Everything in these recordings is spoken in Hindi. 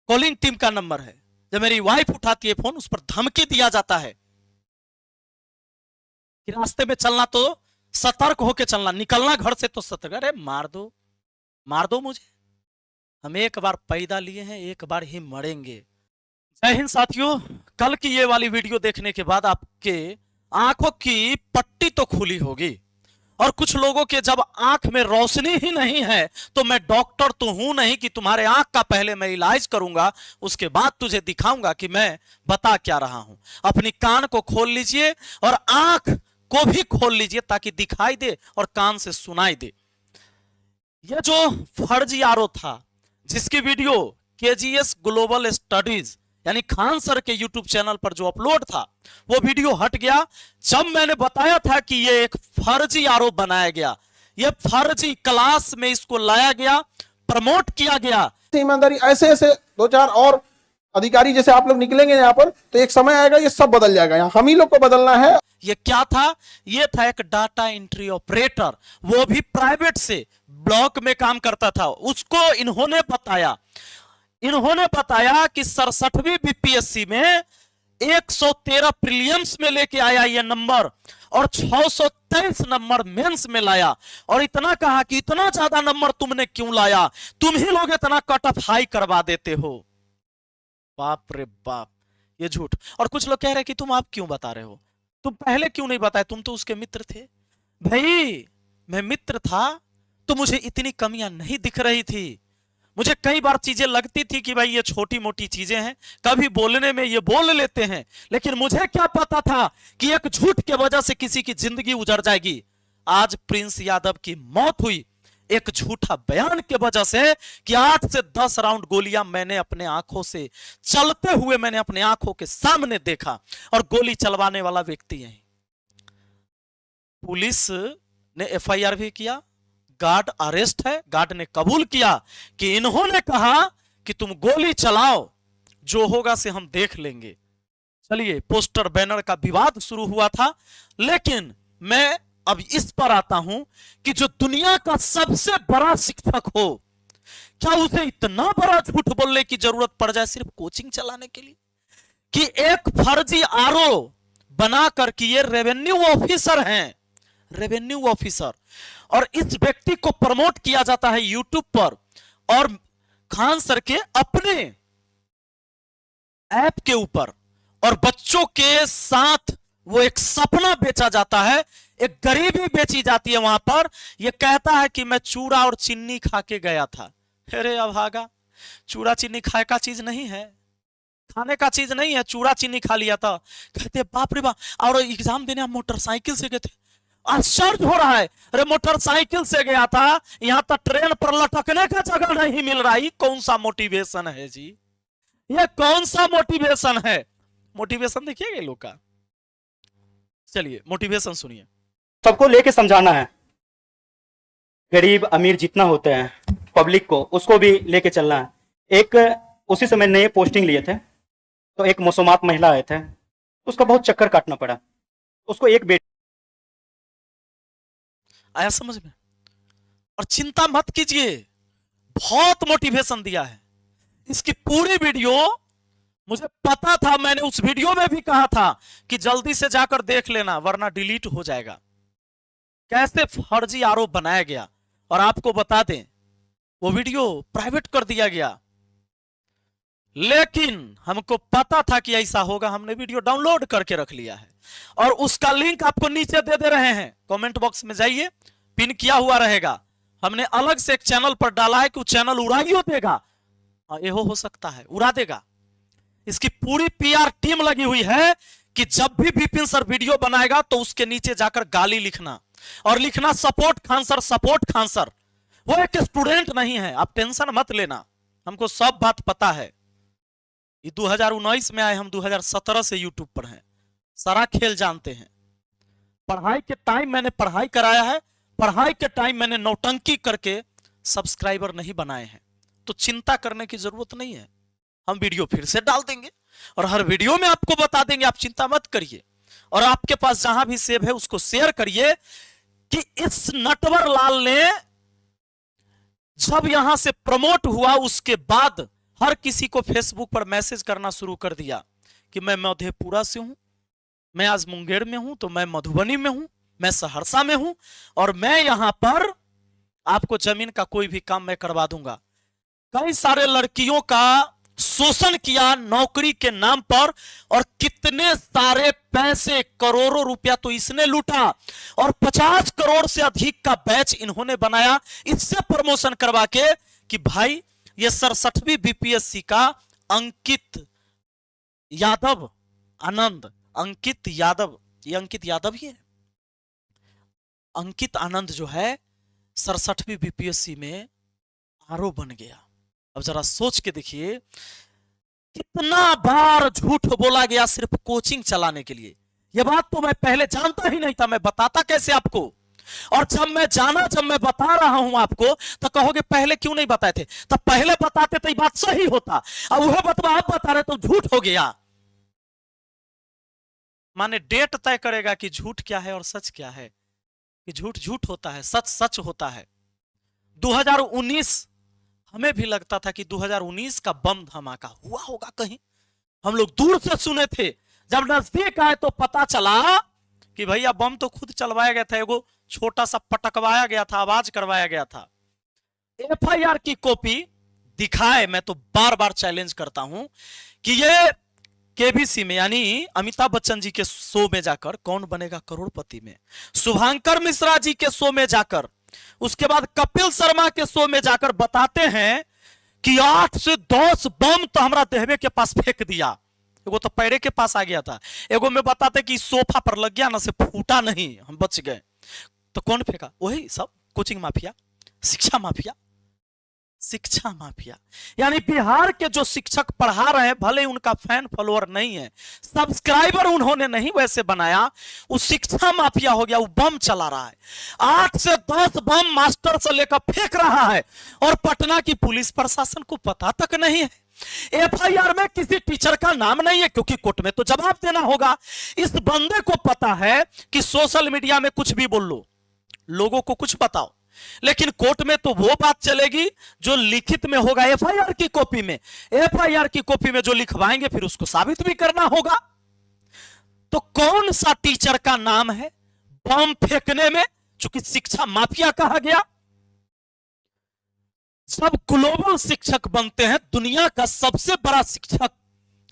कॉलिंग टीम का नंबर है। जब मेरी वाइफ उठाती है फोन, उस पर धमकी दिया जाता है कि रास्ते में चलना तो सतर्क होकर चलना, निकलना घर से तो सतर्क। अरे मार दो मुझे, हम एक बार पैदा लिए हैं, एक बार ही मरेंगे। जय हिंद साथियों। कल की ये वाली वीडियो देखने के बाद आपके आंखों की पट्टी तो खुली होगी, और कुछ लोगों के जब आंख में रोशनी ही नहीं है, तो मैं डॉक्टर तो हूं नहीं कि तुम्हारे आंख का पहले मैं इलाज करूंगा, उसके बाद तुझे दिखाऊंगा कि मैं बता क्या रहा हूं। अपनी कान को खोल लीजिए और आंख को भी खोल लीजिए ताकि दिखाई दे और कान से सुनाई दे। यह जो फर्जी आरोप था, जिसकी वीडियो केजीएस ग्लोबल स्टडीज यानी खान सर के यूट्यूब चैनल पर जो अपलोड था, वो वीडियो हट गया जब मैंने बताया था कि ये एक फर्जी आरोप बनाया गया, ये फर्जी क्लास में इसको लाया गया, प्रमोट किया गया। ईमानदारी ऐसे ऐसे दो चार और अधिकारी जैसे आप लोग निकलेंगे यहाँ पर, तो एक समय आएगा ये सब बदल जाएगा। यहाँ हम ही लोग को बदलना है। ये क्या था? ये था एक डाटा एंट्री ऑपरेटर, वो भी प्राइवेट से ब्लॉक में काम करता था। उसको इन्होंने बताया कि 67वीं बीपीएससी में 113 प्रीलिम्स में लेके आया ये नंबर, और 623 नंबर मेंस में लाया। और इतना कहा कि इतना ज्यादा नंबर तुमने क्यों लाया, तुम ही लोग इतना कट ऑफ हाई करवा देते हो। बाप रे बाप, ये झूठ। और कुछ लोग कह रहे कि तुम आप क्यों बता रहे हो, तुम पहले क्यों नहीं बताए, तुम तो उसके मित्र थे। भाई मैं मित्र था तो मुझे इतनी कमियां नहीं दिख रही थी। मुझे कई बार चीजें लगती थी कि भाई ये छोटी मोटी चीजें हैं, कभी बोलने में ये बोल लेते हैं, लेकिन मुझे क्या पता था कि एक झूठ के वजह से किसी की जिंदगी उजड़ जाएगी। आज प्रिंस यादव की मौत हुई एक झूठा बयान के वजह से कि 8 से 10 राउंड गोलियां मैंने अपने आंखों से चलते हुए मैंने अपने आंखों के सामने देखा, और गोली चलवाने वाला व्यक्ति है। पुलिस ने एफआईआर भी किया, गार्ड अरेस्ट है। गार्ड ने कबूल किया कि इन्होंने कहा कि तुम गोली चलाओ, जो होगा से हम देख लेंगे। चलिए, पोस्टर बैनर का विवाद शुरू हुआ था, लेकिन मैं अब इस पर आता हूं कि जो दुनिया का सबसे बड़ा शिक्षक हो, क्या उसे इतना बड़ा झूठ बोलने की जरूरत पड़ जाए सिर्फ कोचिंग चलाने के लिए? कि एक फर्जी आरोप बनाकर कि ये रेवेन्यू ऑफिसर हैं, रेवेन्यू ऑफिसर, और इस व्यक्ति को प्रमोट किया जाता है यूट्यूब पर, और खान सर के अपने ऐप के ऊपर, और बच्चों के साथ वो एक सपना बेचा जाता है, एक गरीबी बेची जाती है वहां पर। ये कहता है कि मैं चूड़ा और चीनी खा के गया था। अरे अभागा, चूड़ा चीनी खाए का चीज नहीं है, खाने का चीज नहीं है। चूड़ा चीनी खा लिया था, कहते बाप रे बाप। और एग्जाम देने आप मोटरसाइकिल से गए थे, आश्चर्य हो रहा है। अरे मोटरसाइकिल से गया था, यहां तक ट्रेन पर लटकने का जगह नहीं मिल रहा। ये कौन सा मोटिवेशन है जी, ये कौन सा मोटिवेशन है? मोटिवेशन देखिएगा लोग का। चलिए मोटिवेशन सुनिए। सबको लेके समझाना है, गरीब अमीर जितना होते हैं पब्लिक को, उसको भी लेके चलना है। एक उसी समय नए पोस्टिंग लिए थे, तो एक मौसमात महिला आए थे, उसका बहुत चक्कर काटना पड़ा। उसको एक बेटी आया समझ में? और चिंता मत कीजिए, बहुत मोटिवेशन दिया है। इसकी पूरी वीडियो मुझे पता था, मैंने उस वीडियो में भी कहा था कि जल्दी से जाकर देख लेना वरना डिलीट हो जाएगा। कैसे फर्जी आरोप बनाया गया, और आपको बता दें वो वीडियो प्राइवेट कर दिया गया, लेकिन हमको पता था कि ऐसा होगा। हमने वीडियो डाउनलोड करके रख लिया है, और उसका लिंक आपको नीचे दे रहे हैं, कमेंट बॉक्स में जाइए, पिन किया हुआ रहेगा। हमने अलग से एक चैनल पर डाला है कि वो चैनल उड़ाइयो देगा, ये हो सकता है उड़ा देगा। इसकी पूरी पीआर टीम लगी हुई है कि जब भी विपिन सर वीडियो बनाएगा तो उसके नीचे जाकर गाली लिखना, और लिखना support Khan sir, support Khan sir. वो एक स्टूडेंट नहीं है, आप टेंशन मत लेना, हमको सब बात पता है। ये 2019 में आए, हम 2017 से यूट्यूब पर हैं, सारा खेल जानते हैं। पढ़ाई के टाइम मैंने पढ़ाई कराया है, पढ़ाई के टाइम मैंने नौटंकी करके सब्सक्राइबर नहीं बनाए हैं, तो चिंता करने की जरूरत नहीं है। हम वीडियो फिर से डाल देंगे, और हर वीडियो में आपको बता देंगे, आप चिंता मत करिए। और आपके पास जहां भी सेव है उसको शेयर करिए कि इस नटवर लाल ने जब यहां से प्रमोट हुआ उसके बाद हर किसी को फेसबुक पर मैसेज करना शुरू कर दिया कि मैं मधेपुरा से हूं, मैं आज मुंगेर में हूं, तो मैं मधुबनी में हूं, मैं सहरसा में हूं, और मैं यहां पर आपको जमीन का कोई भी काम मैं करवा दूंगा। कई सारे लड़कियों का शोषण किया नौकरी के नाम पर, और कितने सारे पैसे, करोड़ों रुपया तो इसने लूटा, और 50 करोड़ से अधिक का बैच इन्होंने बनाया इससे प्रमोशन करवा के कि भाई ये 67वीं बीपीएससी का अंकित यादव आनंद, अंकित यादव, ये अंकित यादव ही है, अंकित आनंद जो है 67वीं बीपीएससी में आरओ बन गया। अब जरा सोच के देखिए कितना बार झूठ बोला गया सिर्फ कोचिंग चलाने के लिए। यह बात तो मैं पहले जानता ही नहीं था, मैं बताता कैसे आपको, और जब मैं जाना, जब मैं बता रहा हूं आपको तो कहोगे पहले क्यों नहीं बताए थे, तब पहले बताते तो ये बात सही होता, अब वह बतवा आप बता रहे तो झूठ हो गया। माने डेट तय करेगा कि झूठ क्या है और सच क्या है, कि झूठ झूठ होता है, सच सच होता है। 2019 हमें भी लगता था कि 2019 का बम धमाका हुआ होगा कहीं, हम लोग दूर से सुने थे, जब नजदीक आए तो पता चला कि भैया बम तो खुद चलवाया गया था, एगो छोटा सा पटकवाया गया था, आवाज करवाया गया था। एफआईआर की कॉपी दिखाए, मैं तो बार बार चैलेंज करता हूं कि ये केबीसी में यानी अमिताभ बच्चन जी के शो में जाकर कौन बनेगा करोड़पति में, शुभांकर मिश्रा जी के शो में जाकर, उसके बाद कपिल शर्मा के शो में जाकर बताते हैं कि 8 से 10 बम तो हमरा देहबे के पास फेंक दिया, एगो तो पैरे के पास आ गया था, एगो में बताते कि सोफा पर लग गया ना, से फूटा नहीं, हम बच गए। तो कौन फेंका? वही सब कोचिंग माफिया, शिक्षा माफिया, शिक्षा माफिया। यानी बिहार के जो शिक्षक पढ़ा रहे हैं, भले उनका फैन फॉलोअर नहीं है, सब्सक्राइबर उन्होंने नहीं वैसे बनाया, वो शिक्षा माफिया हो गया, वो बम चला रहा है, 8 से 10 बम मास्टर से लेकर फेंक रहा है, और पटना की पुलिस प्रशासन को पता तक नहीं है। एफआईआर में किसी टीचर का नाम नहीं है, क्योंकि कोर्ट में तो जवाब देना होगा। इस बंदे को पता है कि सोशल मीडिया में कुछ भी बोल लो, लोगों को कुछ बताओ, लेकिन कोर्ट में तो वो बात चलेगी जो लिखित में होगा, एफआईआर की कॉपी में, एफआईआर की कॉपी में जो लिखवाएंगे फिर उसको साबित भी करना होगा। तो कौन सा टीचर का नाम है बम फेंकने में, चूंकि शिक्षा माफिया कहा गया। सब ग्लोबल शिक्षक बनते हैं, दुनिया का सबसे बड़ा शिक्षक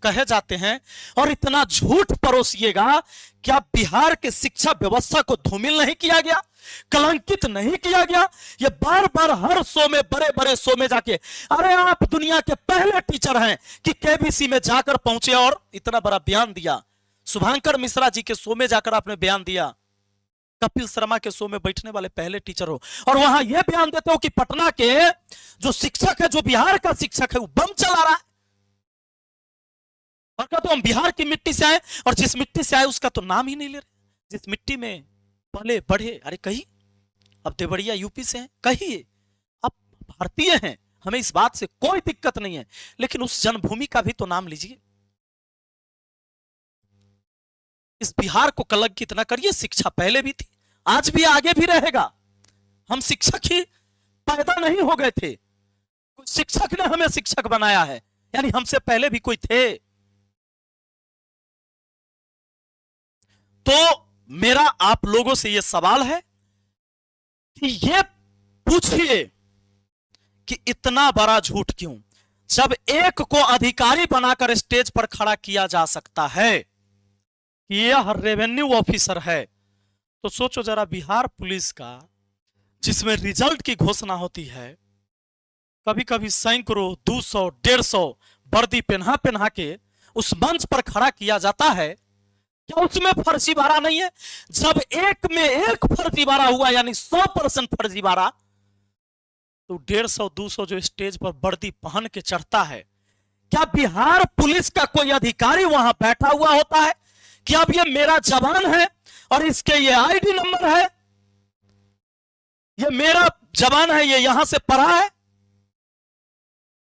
कहे जाते हैं, और इतना झूठ परोसिएगा, क्या बिहार के शिक्षा व्यवस्था को धूमिल नहीं किया गया, कलंकित नहीं किया गया? ये बार बार हर शो में, बड़े बड़े शो में जाके, अरे आप दुनिया के पहले टीचर हैं कि केबीसी में जाकर पहुंचे और इतना बड़ा बयान दिया। शुभांकर मिश्रा जी के शो में जाकर आपने बयान दिया, कपिल शर्मा के शो में बैठने वाले पहले टीचर हो, और वहां यह बयान देते हो कि पटना के जो शिक्षक है, जो बिहार का शिक्षक है, वो बम चला रहा है, और कहते हम बिहार की मिट्टी से आए, और जिस मिट्टी से आए उसका तो नाम ही नहीं ले रहे, जिस मिट्टी में पले बढ़े। अरे कही अब देवरिया यूपी से हैं, कहिए आप भारतीय हैं, हमें इस बात से कोई दिक्कत नहीं है, लेकिन उस जन्मभूमि का भी तो नाम लीजिए। इस बिहार को कलंकित न करिए। शिक्षा पहले भी थी, आज भी, आगे भी रहेगा। हम शिक्षक ही पैदा नहीं हो गए थे, शिक्षक ने हमें शिक्षक बनाया है, यानी हमसे पहले भी कोई थे। तो मेरा आप लोगों से यह सवाल है कि ये पूछिए कि इतना बड़ा झूठ क्यों, जब एक को अधिकारी बनाकर स्टेज पर खड़ा किया जा सकता है कि यह रेवेन्यू ऑफिसर है, तो सोचो जरा बिहार पुलिस का, जिसमें रिजल्ट की घोषणा होती है, कभी कभी सैकड़ों, 200, 150 वर्दी पहना पहना के उस मंच पर खड़ा किया जाता है, क्या उसमें फर्जीवाड़ा नहीं है? जब एक में एक फर्जीवाड़ा हुआ, यानी 100% फर्जीवाड़ा, तो 150, 200 जो स्टेज पर वर्दी पहन के चढ़ता है, क्या बिहार पुलिस का कोई अधिकारी वहां बैठा हुआ होता है कि अब ये मेरा जवान है और इसके ये आईडी नंबर है, ये मेरा जवान है, ये यहां से पढ़ा है?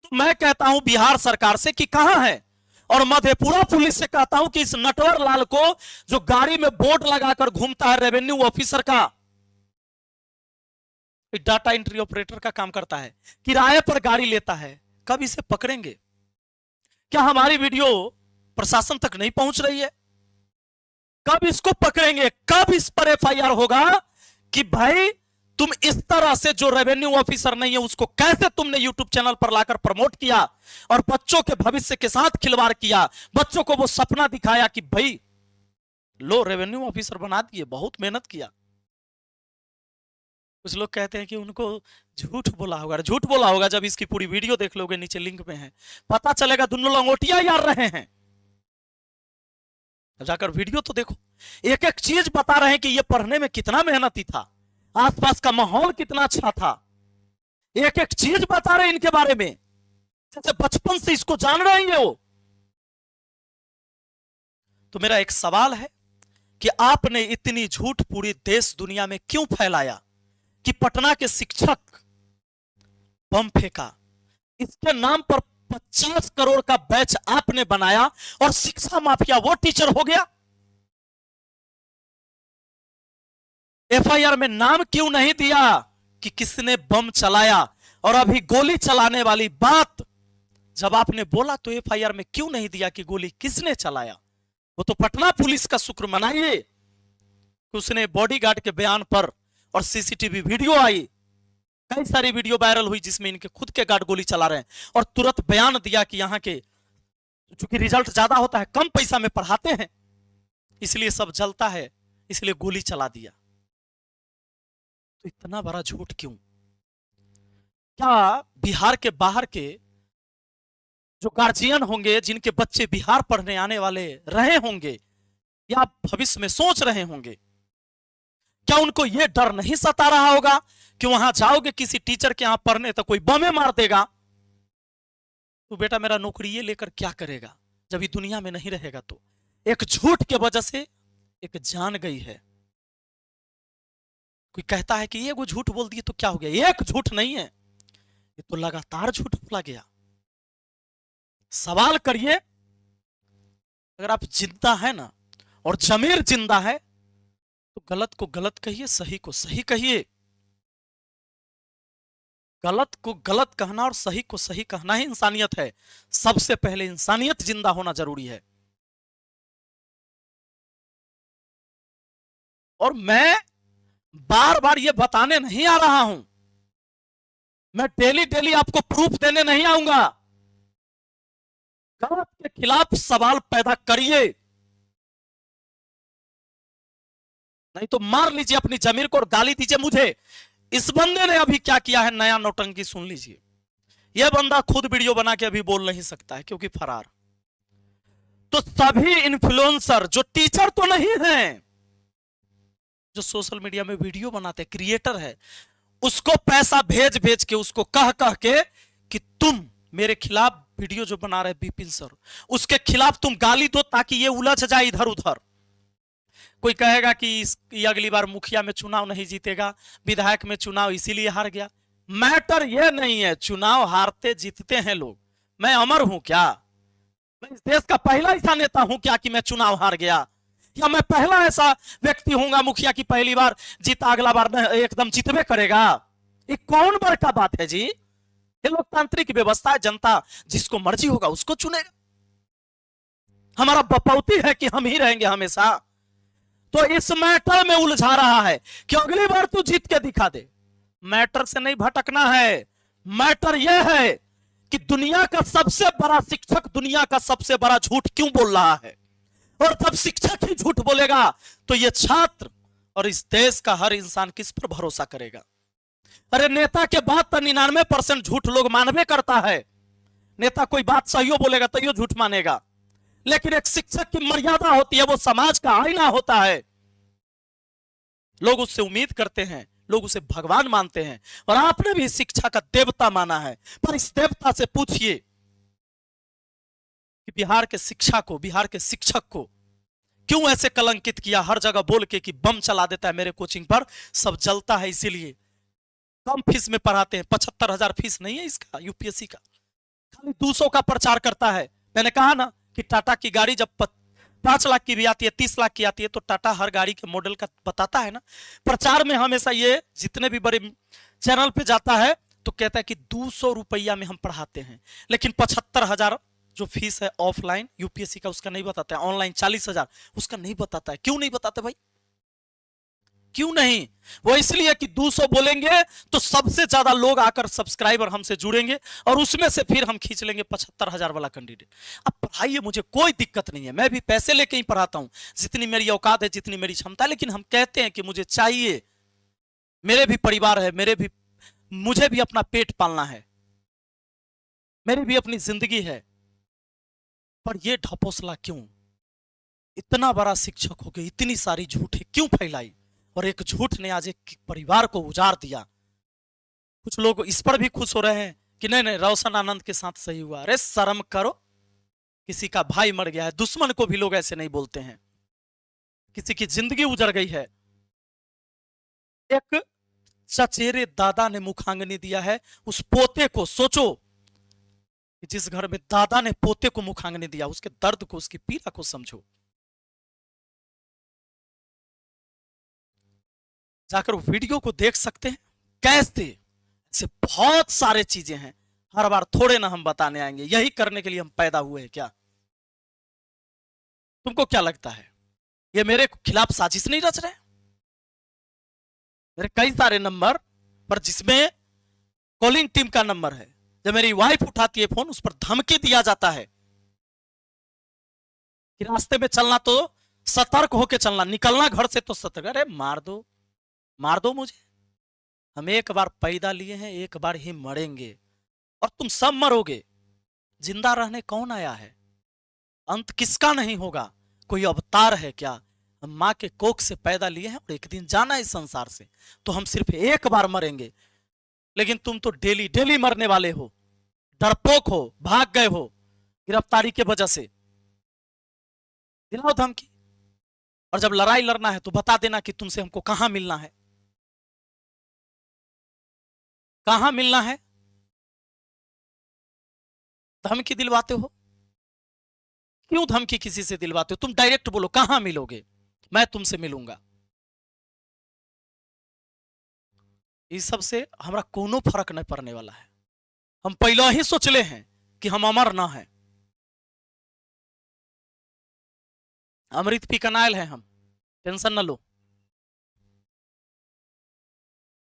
तो मैं कहता हूं बिहार सरकार से कि कहां है, और मधेपुरा पुलिस से कहता हूं कि इस नटवर लाल को, जो गाड़ी में बोर्ड लगाकर घूमता है रेवेन्यू ऑफिसर का, डाटा एंट्री ऑपरेटर का काम करता है, किराए पर गाड़ी लेता है, कब इसे पकड़ेंगे? क्या हमारी वीडियो प्रशासन तक नहीं पहुंच रही है? कब इसको पकड़ेंगे? कब इस पर एफआईआर होगा कि भाई तुम इस तरह से जो रेवेन्यू ऑफिसर नहीं है उसको कैसे तुमने यूट्यूब चैनल पर लाकर प्रमोट किया और बच्चों के भविष्य के साथ खिलवाड़ किया, बच्चों को वो सपना दिखाया कि भाई लो रेवेन्यू ऑफिसर बना दिए, बहुत मेहनत किया। कुछ लोग कहते हैं कि उनको झूठ बोला होगा। झूठ बोला होगा जब इसकी पूरी वीडियो देख लोगे, नीचे लिंक में है, पता चलेगा दोनों लंगोटिया यार रहे हैं। जाकर वीडियो तो देखो, एक एक चीज बता रहे हैं कि ये पढ़ने में कितना मेहनती था, आसपास का माहौल कितना अच्छा था, एक एक चीज बता रहे हैं इनके बारे में, जैसे बचपन से इसको जान रहे हैं वो। तो मेरा एक सवाल है कि आपने इतनी झूठ पूरी देश दुनिया में क्यों फैलाया कि पटना के शिक्षक बम फेंका, इसके नाम पर 50 करोड़ का बैच आपने बनाया और शिक्षा माफिया वो टीचर हो गया। एफआईआर में नाम क्यों नहीं दिया कि किसने बम चलाया? और अभी गोली चलाने वाली बात जब आपने बोला तो एफआईआर में क्यों नहीं दिया कि गोली किसने चलाया? वो तो पटना पुलिस का शुक्र मनाइए कि उसने बॉडीगार्ड के बयान पर और सीसीटीवी वीडियो आई, कई सारी वीडियो वायरल हुई जिसमें इनके खुद के गार्ड गोली चला रहे हैं और तुरंत बयान दिया कि यहाँ के चूंकि रिजल्ट ज्यादा होता है, कम पैसा में पढ़ाते हैं, इसलिए सब जलता है, इसलिए गोली चला दिया। तो इतना बड़ा झूठ क्यों? क्या बिहार के बाहर के जो गार्जियन होंगे, जिनके बच्चे बिहार पढ़ने आने वाले रहे होंगे या भविष्य में सोच रहे होंगे, क्या उनको यह डर नहीं सता रहा होगा कि वहां जाओगे किसी टीचर के यहां पढ़ने तो कोई बमे मार देगा, तो बेटा मेरा नौकरी ये लेकर क्या करेगा जब ये दुनिया में नहीं रहेगा? तो एक झूठ के वजह से एक जान गई है। कोई कहता है कि ये वो झूठ बोल दिए तो क्या हो गया? एक झूठ नहीं है, ये तो लगातार झूठ बोला गया। सवाल करिए, अगर आप जिंदा है ना और जमीर जिंदा है तो गलत को गलत कहिए, सही को सही कहिए। गलत को गलत कहना और सही को सही कहना ही इंसानियत है। सबसे पहले इंसानियत जिंदा होना जरूरी है। और मैं बार बार ये बताने नहीं आ रहा हूं, मैं डेली डेली आपको प्रूफ देने नहीं आऊंगा। गलत के खिलाफ सवाल पैदा करिए, नहीं तो मार लीजिए अपनी जमीर को और गाली दीजिए मुझे। इस बंदे ने अभी क्या किया है, नया नौटंकी सुन लीजिए। यह बंदा खुद वीडियो बना के अभी बोल नहीं सकता है क्योंकि फरार। तो सभी इन्फ्लुएंसर जो टीचर तो नहीं हैं, जो सोशल मीडिया में वीडियो बनाते क्रिएटर है, उसको पैसा भेज भेज के, उसको कह कह के कि तुम मेरे खिलाफ वीडियो जो बना रहे बिपिन सर, उसके खिलाफ तुम गाली दो ताकि ये उलझ जाए इधर उधर। कोई कहेगा कि ये अगली बार मुखिया में चुनाव नहीं जीतेगा, विधायक में चुनाव इसीलिए हार गया। मैटर ये नहीं है, चुनाव हारते जीतते हैं लोग। मैं अमर हूं क्या? मैं इस देश का पहला ऐसा नेता हूं क्या कि मैं चुनाव हार गया? या मैं पहला ऐसा व्यक्ति हूंगा मुखिया की पहली बार जीता, अगला बार में एकदम जीतबे करेगा? ये कौन बड़ का बात है जी? ये लोकतांत्रिक व्यवस्था है, जनता जिसको मर्जी होगा उसको चुनेगा। हमारा बपौती है कि हम ही रहेंगे हमेशा। तो इस मैटर में उलझा रहा है कि अगली बार तू जीत के दिखा दे। मैटर से नहीं भटकना है। मैटर यह है कि दुनिया का सबसे बड़ा शिक्षक दुनिया का सबसे बड़ा झूठ क्यों बोल रहा है, और जब शिक्षक ही झूठ बोलेगा तो ये छात्र और इस देश का हर इंसान किस पर भरोसा करेगा? अरे नेता के बात तो 99% झूठ लोग मानवे करता है। नेता कोई बात सही बोलेगा तो ये झूठ मानेगा, लेकिन एक शिक्षक की मर्यादा होती है, वो समाज का आईना होता है। लोग उससे उम्मीद करते हैं, लोग उसे भगवान मानते हैं, और आपने भी शिक्षा का देवता माना है। पर इस देवता से पूछिए कि बिहार के शिक्षा को, बिहार के शिक्षक को क्यों ऐसे कलंकित किया, हर जगह बोल के कि बम चला देता है मेरे कोचिंग पर, सब जलता है इसीलिए। कम फीस में पढ़ाते हैं, 75,000 फीस नहीं है इसका यूपीएससी का, खाली 200 का प्रचार करता है। मैंने कहा ना कि टाटा की गाड़ी जब 5 लाख की भी आती है, 30 लाख की आती है, तो टाटा हर गाड़ी के मॉडल का बताता है ना। प्रचार में हमेशा ये जितने भी बड़े चैनल पे जाता है तो कहता है कि 200 रुपया में हम पढ़ाते हैं, लेकिन 75,000 जो फीस है ऑफलाइन यूपीएससी का उसका नहीं बताता है, ऑनलाइन 40,000 उसका नहीं बताता है। क्यों नहीं बताते भाई, क्यों नहीं? वो इसलिए कि 200 बोलेंगे तो सबसे ज्यादा लोग आकर सब्सक्राइबर हमसे जुड़ेंगे और उसमें से फिर हम खींच लेंगे 75,000 वाला कैंडिडेट। अब पढ़ाइए, मुझे कोई दिक्कत नहीं है, मैं भी पैसे लेके ही पढ़ाता हूं जितनी मेरी औकात है, जितनी मेरी क्षमता है। लेकिन हम कहते हैं कि मुझे चाहिए, मेरे भी परिवार है, मुझे भी अपना पेट पालना है, मेरी भी अपनी जिंदगी है। पर ये ढपोसला क्यों? इतना बड़ा शिक्षक हो गए, इतनी सारी झूठे क्यों फैलाई? और एक झूठ ने आज एक परिवार को उजाड़ दिया। कुछ लोग इस पर भी खुश हो रहे हैं कि नहीं नहीं रोशन आनंद के साथ सही हुआ। अरे शर्म करो, किसी का भाई मर गया है, दुश्मन को भी लोग ऐसे नहीं बोलते हैं। किसी की जिंदगी उजड़ गई है। एक चचेरे दादा ने मुखाग्नि दिया है उस पोते को। सोचो कि जिस घर में दादा ने पोते को मुखाग्नि दिया, उसके दर्द को, उसकी पीड़ा को समझो। जाकर वीडियो को देख सकते हैं कैसे। ऐसे बहुत सारे चीजें हैं, हर बार थोड़े ना हम बताने आएंगे। यही करने के लिए हम पैदा हुए हैं क्या? तुमको क्या लगता है ये मेरे खिलाफ साजिश नहीं रच रहे? मेरे कई सारे नंबर पर जिसमें कॉलिंग टीम का नंबर है, जब मेरी वाइफ उठाती है फोन उस पर धमकी दिया जाता है कि रास्ते में चलना तो सतर्क होकर चलना, निकलना घर से तो सतर्क। अरे मार दो मुझे, हम एक बार पैदा लिए हैं, एक बार ही मरेंगे और तुम सब मरोगे। जिंदा रहने कौन आया है? अंत किसका नहीं होगा? कोई अवतार है क्या? हम माँ के कोख से पैदा लिए हैं और एक दिन जाना इस संसार से, तो हम सिर्फ एक बार मरेंगे। लेकिन तुम तो डेली डेली मरने वाले हो, डरपोक हो, भाग गए हो गिरफ्तारी के वजह से। दिलाओ धमकी, और जब लड़ाई लड़ना है तो बता देना कि तुमसे हमको कहां मिलना है, कहां मिलना है। धमकी दिलवाते हो, क्यों धमकी किसी से दिलवाते हो? तुम डायरेक्ट बोलो कहां मिलोगे, मैं तुमसे मिलूंगा। इस सब से हमारा कोनो फर्क नहीं पड़ने वाला है। हम पहले ही सोचले हैं कि हम अमर ना हैं, अमृत पी कनाइल हैं हम, टेंशन न लो।